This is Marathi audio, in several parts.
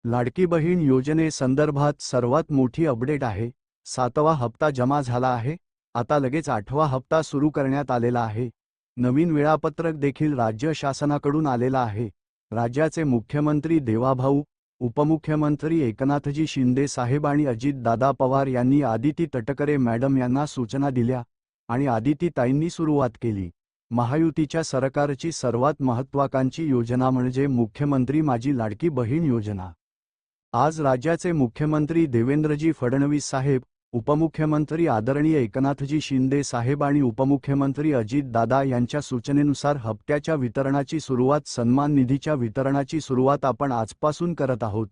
लाडकी बहीण योजनेसंदर्भात सर्वात मोठी अपडेट आहे। 7वा हप्ता जमा झाला आहे। आता लगेच 8वा हप्ता सुरू करण्यात आलेला आहे। नवीन वेळापत्रक देखील राज्य शासनाकडून आलेला आहे। राज्याचे मुख्यमंत्री देवाभाऊ, उपमुख्यमंत्री एकनाथजी शिंदे साहेब आणि अजितदादा पवार यांनी आदिती तटकरे मॅडम यांना सूचना दिल्या आणि आदितीताईंनी सुरुवात केली। महायुतीच्या सरकारची सर्वात महत्त्वाकांक्षी योजना म्हणजे मुख्यमंत्री माझी लाडकी बहीण योजना। आज राज्याचे मुख्यमंत्री देवेंद्रजी फडणवीस साहेब, उपमुख्यमंत्री आदरणीय एकनाथजी शिंदे साहेब आणि उपमुख्यमंत्री अजितदादा यांच्या सूचनेनुसार हप्त्याच्या वितरणाची सुरुवात, सन्मान निधीच्या वितरणाची सुरुवात आपण आजपासून करत आहोत।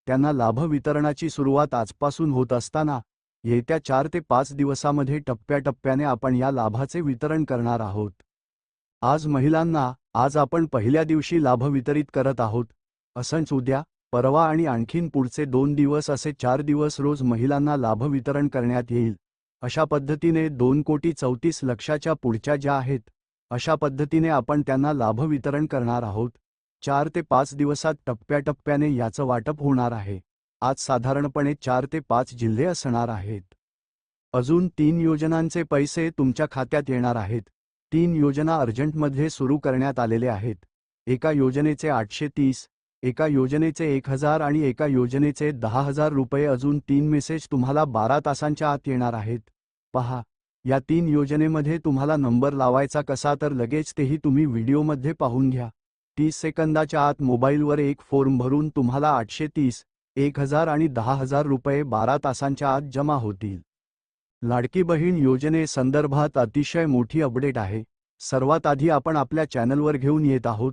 त्यांना लाभ वितरणाची सुरुवात आजपासून होत असताना येत्या 4 ते 5 दिवसांमध्ये टप्प्याटप्प्याने आपण या लाभाचे वितरण करणार आहोत। आज आपण पहिल्या दिवशी लाभ वितरित करत आहोत। असंच उद्या, परवा आणि आणखीन पुढचे 2 दिवस असे 4 दिवस रोज महिलांना लाभ वितरण करण्यात येईल। अशा पद्धतीने 2,34,00,000च्या पुढच्या ज्या आहेत, अशा पद्धतीने आपण त्यांना लाभ वितरण करणार आहोत। 4 ते 5 दिवसात टप्प्याटप्प्याने याचं वाटप होणार आहे। आज साधारणपणे 4 ते 5 जिल्हे असणार आहेत। अजून 3 योजनांचे पैसे तुमच्या खात्यात येणार आहेत। 3 योजना अर्जंटमध्ये सुरू करण्यात आलेले आहेत। एका योजनेचे 830, एका योजनेचे 1000 आणि एका योजनेचे 10,000 रुपये। अजून 3 मेसेज तुम्हाला 12 तासांच्या आत येणार आहेत। पहा, या 3 योजनेमध्ये तुम्हाला नंबर लावायचा कसा, तर लगेच तेही तुम्ही व्हिडिओमध्ये पाहून घ्या। 30 सेकंदाच्या आत मोबाईलवर एक फॉर्म भरून तुम्हाला 830, 1000 आणि 10,000 रुपये 12 तासांच्या आत जमा होतील। लाडकी बहीण योजनेसंदर्भात अतिशय मोठी अपडेट आहे। सर्वात आधी आपण आपल्या चॅनलवर घेऊन येत आहोत।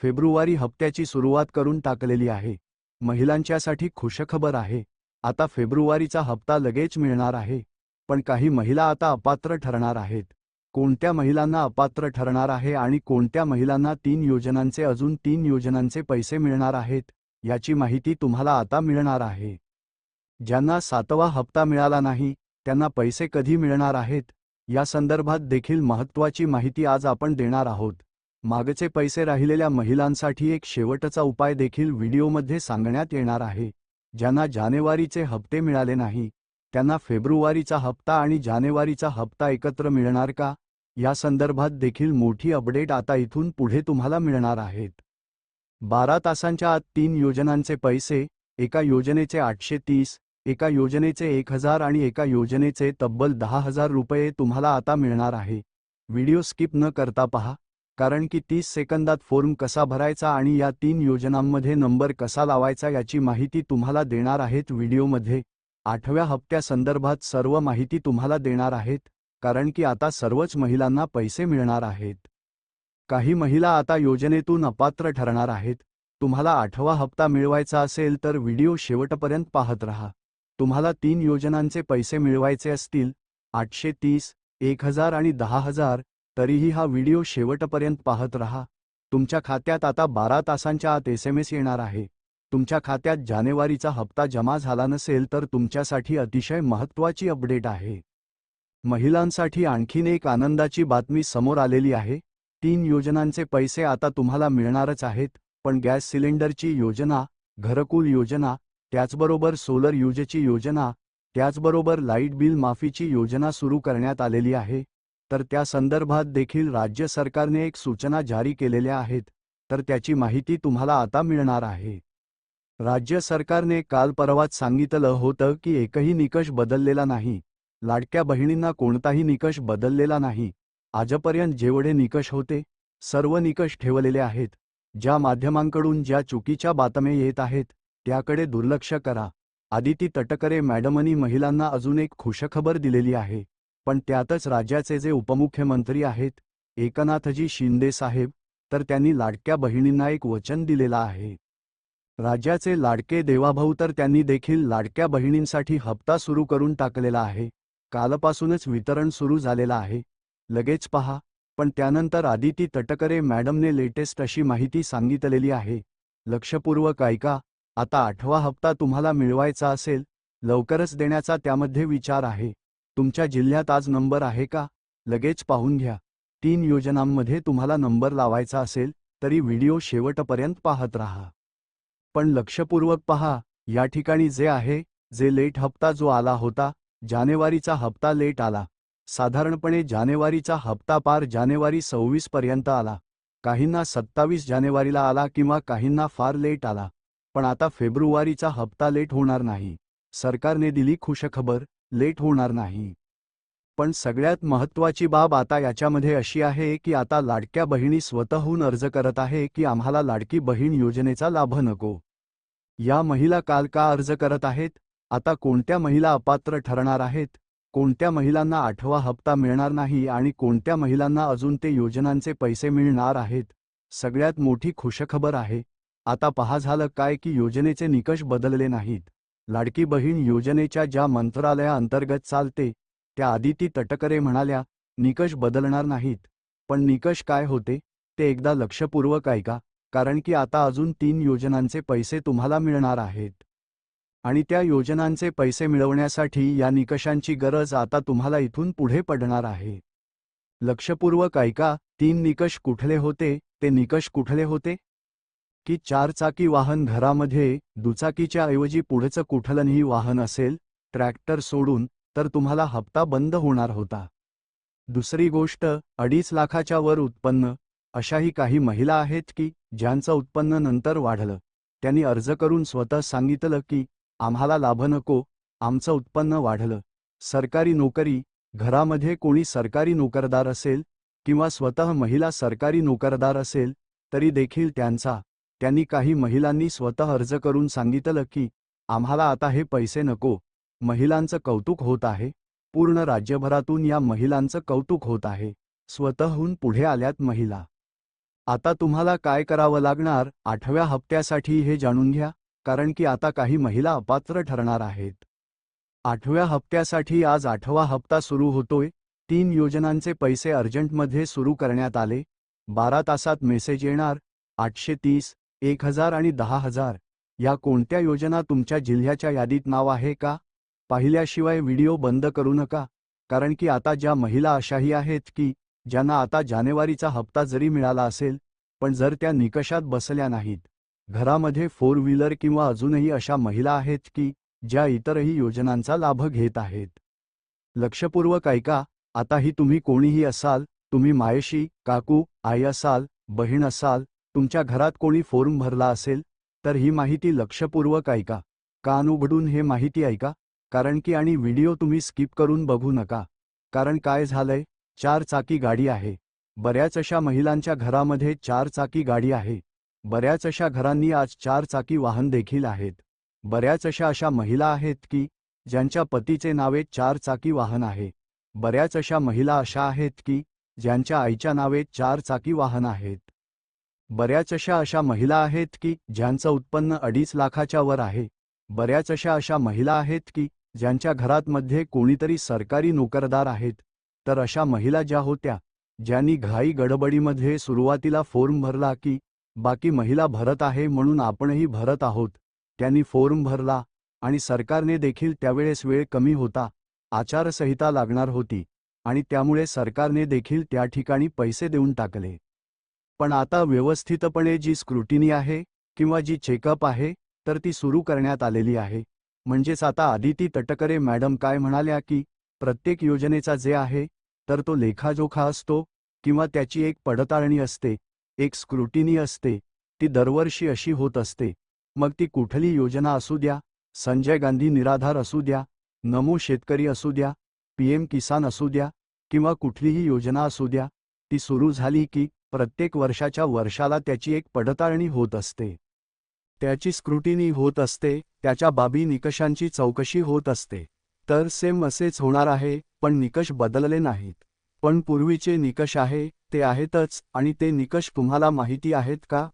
फेब्रुवारी हप्त्याची सुरुवात करून टाकलेली आहे। महिलांच्यासाठी खुशखबर आहे। आता फेब्रुवारीचा हप्ता लगेच मिळणार आहे। पण काही महिला आता अपात्र ठरणार आहेत। कोणत्या महिलांना अपात्र ठरणार आहे आणि कोणत्या महिलांना 3 योजनांचे पैसे मिळणार आहेत, याची माहिती तुम्हाला आता मिळणार आहे। ज्यांना 7वा हप्ता मिळाला नाही, त्यांना पैसे कधी मिळणार आहेत, या संदर्भात देखील महत्त्वाची माहिती आज आपण देणार आहोत। मागचे पैसे राहिलेल्या महिलांसाठी एक शेवटचा उपाय देखील व्हिडिओमध्ये सांगण्यात येणार आहे। ज्यांना जानेवारीचे हप्ते मिळाले नाही, त्यांना फेब्रुवारीचा हप्ता आणि जानेवारीचा हप्ता एकत्र मिळणार का, या संदर्भात देखील मोठी अपडेट आता इथून पुढे तुम्हाला मिळणार आहेत। 12 तासांच्या आत 3 योजनांचे पैसे, एका योजनेचे 830, एका योजनेचे 1000 आणि एका योजनेचे तब्बल 10,000 रुपये तुम्हाला आता मिळणार आहे। व्हिडिओ स्किप न करता पहा, कारण की 30 सेकंदात फॉर्म कसा भरायचा आणि या 3 योजनांमध्ये नंबर कसा लावायचा याची माहिती तुम्हाला देणार आहेत व्हिडिओमध्ये। 8व्या हप्त्यासंदर्भात सर्व माहिती तुम्हाला देणार आहेत, कारण की आता सर्वच महिलांना पैसे मिळणार आहेत। काही महिला आता योजनेतून अपात्र ठरणार आहेत। तुम्हाला 8वा हप्ता मिळवायचा असेल तर व्हिडिओ शेवटपर्यंत पाहत रहा। तुम्हाला 3 योजनांचे पैसे मिळवायचे असतील, 830, 1000 आणि 10,000, तरीही हा व्हिडिओ शेवटपर्यंत पाहत रहा। तुमच्या खात्यात आता 12 तासांच्या आत SMS येणार आहे। तुमच्या खात्यात जानेवारीचा हप्ता जमा झाला नसेल तर तुमच्यासाठी अतिशय महत्त्वाची अपडेट आहे। महिलांसाठी आणखीन एक आनंदाची बातमी समोर आलेली आहे। 3 योजनांचे पैसे आता तुम्हाला मिळणारच आहेत, पण गॅस सिलेंडरची योजना, घरकुल योजना, त्याचबरोबर सोलर यूजची योजना, त्याचबरोबर लाईट बिल माफीची योजना सुरू करण्यात आलेली आहे। तर त्या संदर्भात देखील राज्य सरकारने एक सूचना जारी केलेल्या आहेत, तर त्याची माहिती तुम्हाला आता मिळणार आहे। राज्य सरकारने काल परवाच सांगितलं होतं की एकही निकष बदललेला नाही। लाडक्या बहिणींना कोणताही निकष बदललेला नाही। आजपर्यंत जेवढे निकष होते, सर्व निकष ठेवलेले आहेत। ज्या माध्यमांकडून ज्या चुकीच्या बातम्या येत आहेत, त्याकडे दुर्लक्ष करा। आदिती तटकरे मॅडमनी महिलांना अजून एक खुशखबर दिलेली आहे, पण त्यातच राज्याचे जे उपमुख्यमंत्री आहेत, एकनाथजी शिंदे साहेब, तर त्यांनी लाडक्या बहिणींना एक वचन दिलेलं आहे। राज्याचे लाडके देवाभाऊ तर त्यांनी देखील लाडक्या बहिणींसाठी हप्ता सुरू करून टाकलेला आहे। कालपासूनच वितरण सुरू झालेलं आहे। लगेच पहा, पण त्यानंतर आदिती तटकरे मॅडमने लेटेस्ट अशी माहिती सांगितलेली आहे। लक्षपूर्वक ऐका। आता 8वा हप्ता तुम्हाला मिळवायचा असेल, लवकरच देण्याचा त्यामध्ये विचार आहे। तुमच्या जिल्ह्यात आज नंबर आहे का, लगेच पाहून घ्या। 3 योजनांमध्ये तुम्हाला नंबर लावायचा असेल तरी व्हिडिओ शेवटपर्यंत पाहत राहा। पण लक्षपूर्वक पहा, या ठिकाणी जे आहे, जे लेट हप्ता जो आला होता, जानेवारीचा हप्ता लेट आला. साधारणपणे जानेवारीचा हप्ता पार जानेवारी 26 पर्यंत आला. काहींना 27 जानेवारीला आला किंवा काहींना फार लेट आला. पण आता फेब्रुवारीचा हप्ता लेट होणार नाही. सरकारने दिली खुशखबर, लेट होणार नाही. पण सगळ्यात महत्त्वाची बाब आता याच्यामध्ये अशी आहे की आता लाडक्या बहिणी स्वतःहून अर्ज करत आहे की आम्हाला लाडकी बहीण योजनेचा लाभ नको. या महिला काल का अर्ज करत आहेत? आता कोणत्या महिला अपात्र ठरणार आहेत? कोणत्या महिलांना 8वा हप्ता मिळणार नाही आणि कोणत्या महिलांना अजून ते योजनांचे पैसे मिळणार आहेत? सगळ्यात मोठी खुशखबर आहे. आता पहा झालं काय की योजनेचे निकष बदलले नाहीत. लाडकी बहीण योजनेच्या ज्या मंत्रालयाअंतर्गत चालते, त्या आदिती तटकरे म्हणाल्या, निकष बदलणार नाहीत. पण निकष काय होते, ते एकदा लक्षपूर्वक ऐका, कारण की आता अजून 3 योजनांचे पैसे तुम्हाला मिळणार आहेत. आणि त्या योजनांचे पैसे मिळवण्यासाठी या निकषांची गरज आता तुम्हाला इथून पुढे पडणार आहे. लक्षपूर्वक ऐका, 3 निकष कुठले होते? ते निकष कुठले होते? की 4 चाकी वाहन घरामध्ये दुचाकीच्या ऐवजी पुढचं कुठलंही वाहन असेल, ट्रॅक्टर सोडून, तर तुम्हाला हप्ता बंद होणार होता. दुसरी गोष्ट, 2.5 लाखाच्या वर उत्पन्न. अशाही काही महिला आहेत की ज्यांचं उत्पन्न नंतर वाढलं. त्यांनी अर्ज करून स्वतः सांगितलं की आम्हाला लाभ नको, आमचं उत्पन्न वाढलं. सरकारी नोकरी, घरामध्ये कोणी सरकारी नोकरदार असेल किंवा स्वतः महिला सरकारी नोकरदार असेल तरी देखील त्यांनी काही महिलांनी स्वतः अर्ज करून सांगितलं की आम्हाला आता हे पैसे नको. महिलांचं कौतुक होत आहे. पूर्ण राज्यभरातून या महिलांचं कौतुक होत आहे. स्वतःहून पुढे आल्यात महिला. आता तुम्हाला काय करावं लागणार 8व्या हप्त्यासाठी हे जाणून घ्या, कारण की आता काही महिला अपात्र ठरणार आहेत. 8व्या हप्त्यासाठी आज 8वा हप्ता सुरू होतोय. 3 योजनांचे पैसे अर्जंटमध्ये सुरू करण्यात आले. 12 तासात मेसेज येणार. 830, 1000 आणि 10,000. या कोणत्या योजना तुमच्या जिल्ह्याच्या यादीत नाव आहे का? पाहिल्याशिवाय व्हिडिओ बंद करू नका, कारण की आता ज्या महिला अशाही आहेत की ज्यांना आता जानेवारीचा हप्ता जरी मिळाला असेल, पण जर त्या निकषात बसल्या नाहीत. घरामध्ये 4 व्हीलर किंवा अजूनही अशा महिला आहेत की ज्या इतरही योजनांचा लाभ घेत आहेत. लक्षपूर्वक ऐका, आताही तुम्ही कोणीही असाल, तुम्ही मायेशी, काकू, आई असाल, बहीण असाल, तुमच्या घरात कोणी फॉर्म भरला असेल, तर ही माहिती लक्षपूर्वक ऐका. कान उघडून हे माहिती ऐका, कारण की आणि व्हिडिओ तुम्ही स्किप करून बघू नका. कारण काय झालंय, 4 चाकी गाडी आहे. बऱ्याच अशा महिलांच्या घरामध्ये 4 चाकी गाडी आहे. बऱ्याच अशा घरांनी आज 4 चाकी वाहन देखील आहेत. बऱ्याच अशा महिला आहेत की ज्यांच्या पतीचे नावे 4 चाकी वाहन आहे. बऱ्याच अशा महिला अशा आहेत की ज्यांच्या आईच्या नावे 4 चाकी वाहन आहेत. बऱ्याच अशा महिला आहेत की ज्यांचं उत्पन्न 2.5 लाखाच्या वर आहे. बऱ्याच अशा महिला आहेत की ज्यांच्या घरात मध्ये कोणीतरी सरकारी नोकरदार आहेत. तर अशा महिला ज्या होत्या, ज्यांनी घाई गडबडीमध्ये सुरुवातीला फॉर्म भरला की बाकी महिला भरत आहे म्हणून आपणही भरत आहोत, त्यांनी फॉर्म भरला आणि सरकारने देखील त्यावेळेस वेळ कमी होता, आचारसंहिता लागणार होती आणि त्यामुळे सरकारने देखील त्या ठिकाणी पैसे देऊन टाकले. पण आता व्यवस्थितपणे जी स्क्रुटिनी आहे किंवा जी चेकअप आहे, तर ती सुरू करण्यात आलेली आहे. म्हणजेच आता आदिती तटकरे मॅडम काय म्हणाल्या की प्रत्येक योजनेचा जे आहे तर तो लेखाजोखा असतो किंवा त्याची एक पडताळणी असते, एक स्क्रुटिनी असते. ती दरवर्षी अशी होत असते. मग ती कुठली योजना असू द्या, संजय गांधी निराधार असू द्या, नमो शेतकरी असू द्या, PM किसान असू द्या किंवा कुठलीही योजना असू द्या, ती सुरू झाली की प्रत्येक वर्षाच्या वर्षाला त्याची एक पडताळणी होत असते. त्याची स्क्रुटिनी होत असते, त्याच्या बाबी निकषांची चौकशी होत असते. तर सेम असेच होणार आहे, पण निकष बदलले नाहीत. पण पूर्वीचे निकष आहे ते आहेतच आणि ते निकष तुम्हाला माहिती आहेत का?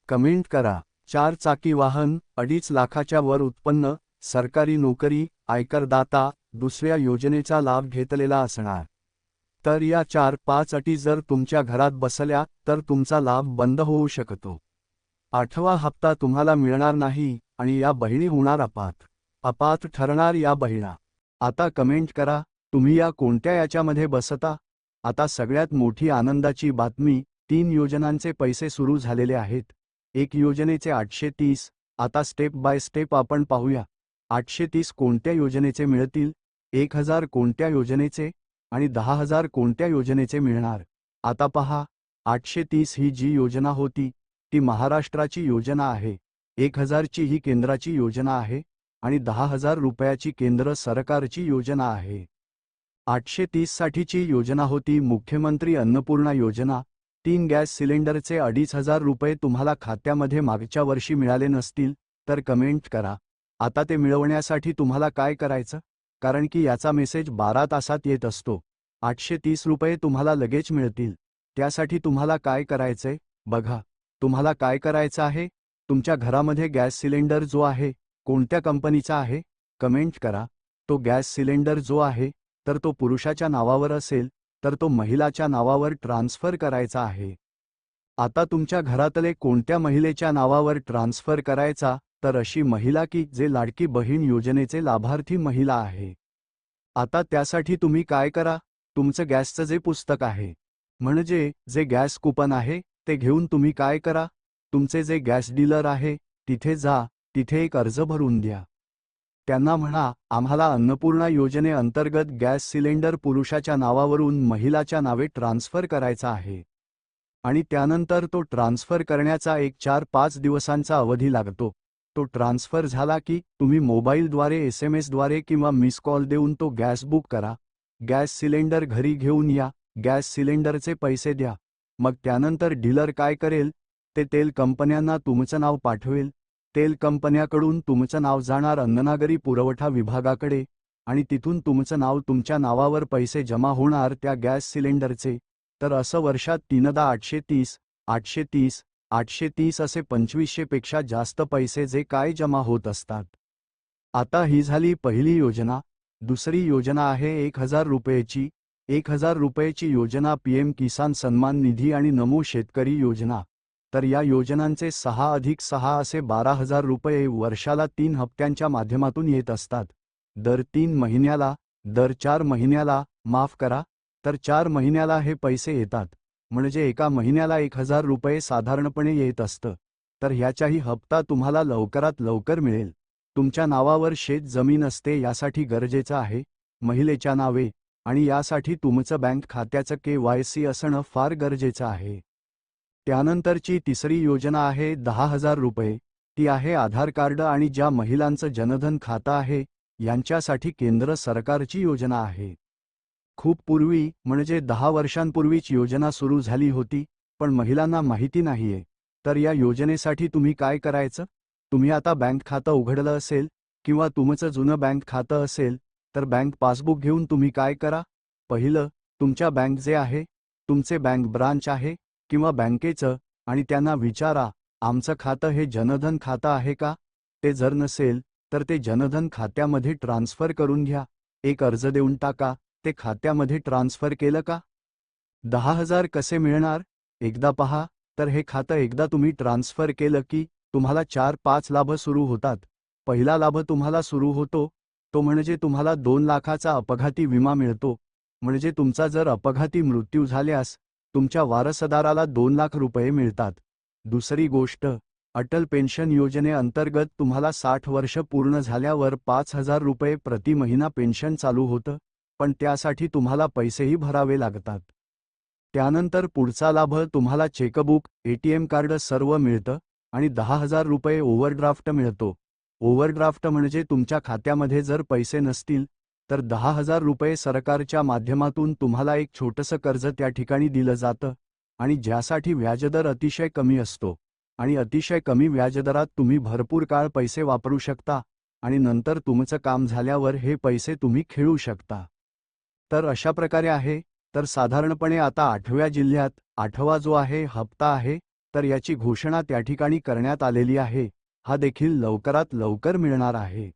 कमेंट करा. 4 चाकी वाहन, 2.5 लाखाच्या वर उत्पन्न, सरकारी नोकरी, आयकरदाता, दुसऱ्या योजनेचा लाभ घेतलेला असणार. तर या 4-5 अटी जर तुमच्या घरात बसल्या तर तुमचा लाभ बंद होऊ शकतो. 8वा हप्ता तुम्हाला मिळणार नाही आणि या बहिणी होणार अपात्र ठरणार या बहिणा. आता कमेंट करा, तुम्ही या कोणत्या याच्यामध्ये बसता? आता सगळ्यात मोठी आनंदाची बातमी, 3 योजनांचे पैसे सुरू झालेले आहेत. एक योजनेचे 830, आता स्टेप बाय स्टेप आपण पाहूया. 830 कोणत्या योजनेचे मिळतील, 1000 कोणत्या योजनेचे आणि 10,000 कोणत्या योजनेचे मिळणार. आता पहा, 830 ही जी योजना होती ती महाराष्ट्राची योजना आहे, 1000ची ही केंद्राची योजना आहे आणि 10,000 रुपयाची केंद्र सरकारची योजना आहे. 830 साठीची योजना होती मुख्यमंत्री अन्नपूर्णा योजना. 3 गॅस सिलेंडरचे 2,500 रुपये तुम्हाला खात्यामध्ये मागच्या वर्षी मिळाले नसतील तर कमेंट करा. आता ते मिळवण्यासाठी तुम्हाला काय करायचं, कारण की याचा मेसेज 12 तासात येत असतो. 830 रुपये तुम्हाला लगेच मिळतील. त्यासाठी तुम्हाला काय करायचंय बघा. तुम्हाला काय करायचं आहे, तुमच्या घरामध्ये गॅस सिलेंडर जो आहे कोणत्या कंपनीचा आहे कमेंट करा. तो गॅस सिलेंडर जो आहे तर तो पुरुषाच्या नावावर असेल तर तो महिलाच्या नावावर ट्रान्सफर करायचा आहे. आता तुमच्या घरातले कोणत्या महिलेच्या नावावर ट्रान्सफर करायचा, तर अशी महिला की जे लाडकी बहीण योजनेचे लाभार्थी महिला आहे. आता त्यासाठी तुम्ही काय करा, तुमचं गॅसचं जे पुस्तक आहे म्हणजे जे गॅस कुपन आहे ते घेऊन तुम्ही काय करा, तुमचे जे गॅस डीलर आहे तिथे जा, तिथे एक अर्ज भरून द्या. त्यांना म्हणा आम्हाला अन्नपूर्णा योजनेअंतर्गत गॅस सिलेंडर पुरुषाच्या नावावरून महिलाच्या नावे ट्रान्सफर करायचा आहे. आणि त्यानंतर तो ट्रान्सफर करण्याचा एक 4-5 दिवसांचा अवधी लागतो. तो ट्रान्सफर झाला की तुम्ही मोबाईलद्वारे SMS द्वारे किंवा मिस कॉल देऊन तो गॅस बुक करा. गॅस सिलेंडर घरी घेऊन या, गॅस सिलेंडरचे पैसे द्या. मग त्यानंतर डीलर काय करेल, ते तेल कंपन्यांना तुमचं नाव पाठवेल. तेल कंपन्याकडून तुमचं नाव जाणार अन्ननागरी पुरवठा विभागाकडे आणि तिथून तुमचं नाव तुमच्या नावावर पैसे जमा होणार त्या गॅस सिलेंडरचे. तर असं वर्षात 3दा 830, 830, 830 असे 2500 पेक्षा जास्त पैसे जे काय जमा होत असतात. आता ही झाली पहिली योजना. दुसरी योजना आहे 1000 रुपयेची. 1000 रुपयेची योजना PM किसान सन्मान निधी आणि नमो शेतकरी योजना. तर या योजनांचे 6+6 असे 12,000 रुपये वर्षाला 3 हप्त्यांच्या माध्यमातून येत असतात. दर 3 महिन्याला, दर 4 महिन्याला, माफ करा, तर 4 महिन्याला हे पैसे येतात. म्हणजे एका महिन्याला 1000 रुपये साधारणपणे येत असतं. तर ह्याचाही हप्ता तुम्हाला लवकरात लवकर मिळेल. तुमच्या नावावर शेत जमीन असते यासाठी गरजेचं आहे महिलेच्या नावे, आणि यासाठी तुमचं बँक खात्याचं KYC असणं फार गरजेचं आहे. त्यानंतरची तिसरी योजना आहे 10,000 रुपये. ती आहे आधार कार्ड आणि ज्या महिलांचं जनधन खातं आहे यांच्यासाठी केंद्र सरकारची योजना आहे. खूप पूर्वी म्हणजे 10 वर्षांपूर्वीच योजना सुरू झाली होती, पण महिलांना माहिती नाहीये. तर या योजनेसाठी तुम्ही काय करायचं, तुम्ही आता बँक खातं उघडलं असेल किंवा तुमचं जुनं बँक खातं असेल तर बँक पासबुक घेऊन तुम्ही काय करा, पहिलं तुमच्या बँक जे आहे, तुमचे बँक ब्रांच आहे किंवा बँकेचं, आणि त्यांना विचारा आमचं खातं हे जनधन खातं आहे का. ते जर नसेल तर ते जनधन खात्यामध्ये ट्रान्सफर करून घ्या. एक अर्ज देऊन टाका, ते खात्यामध्ये ट्रान्सफर केलं का. 10,000 कसे मिळणार एकदा पहा. तर हे खातं एकदा तुम्ही ट्रान्सफर केलं की तुम्हाला 4-5 लाभ सुरू होतात. पहिला लाभ तुम्हाला सुरू होतो तो म्हणजे तुम्हाला 2 लाखाचा अपघाती विमा मिळतो. म्हणजे तुमचा जर अपघाती मृत्यू झाल्यास तुमच्या वारसदाराला 2 लाख रुपये मिळतात. दुसरी गोष्ट, अटल पेन्शन योजनेअंतर्गत तुम्हाला 60 वर्ष पूर्ण झाल्यावर 5,000 रुपये प्रति महिना पेन्शन चालू होतं, पण त्यासाठी तुम्हाला पैसेही भरावे लागतात. त्यानंतर पुढचा लाभ तुम्हाला चेकबुक, ATM कार्ड सर्व मिळतं आणि 10,000 रुपये ओव्हरड्राफ्ट मिळतो. ओव्हरड्राफ्ट म्हणजे तुमच्या खात्यामध्ये जर पैसे नसतील तर 10,000 रुपये सरकारच्या माध्यमातून तुम्हाला एक छोटंसं कर्ज त्या ठिकाणी दिलं जातं आणि ज्यासाठी व्याजदर अतिशय कमी असतो आणि अतिशय कमी व्याजदरात तुम्ही भरपूर काळ पैसे वापरू शकता आणि नंतर तुमचं काम झाल्यावर हे पैसे तुम्ही खेळू शकता. तर अशा प्रकारे आहे. तर साधारणपणे आता 8व्या जिल्ह्यात 8वा जो आहे हप्ता आहे, तर याची घोषणा त्या ठिकाणी करण्यात आलेली आहे. हा देखील लवकरात लवकर मिळणार आहे.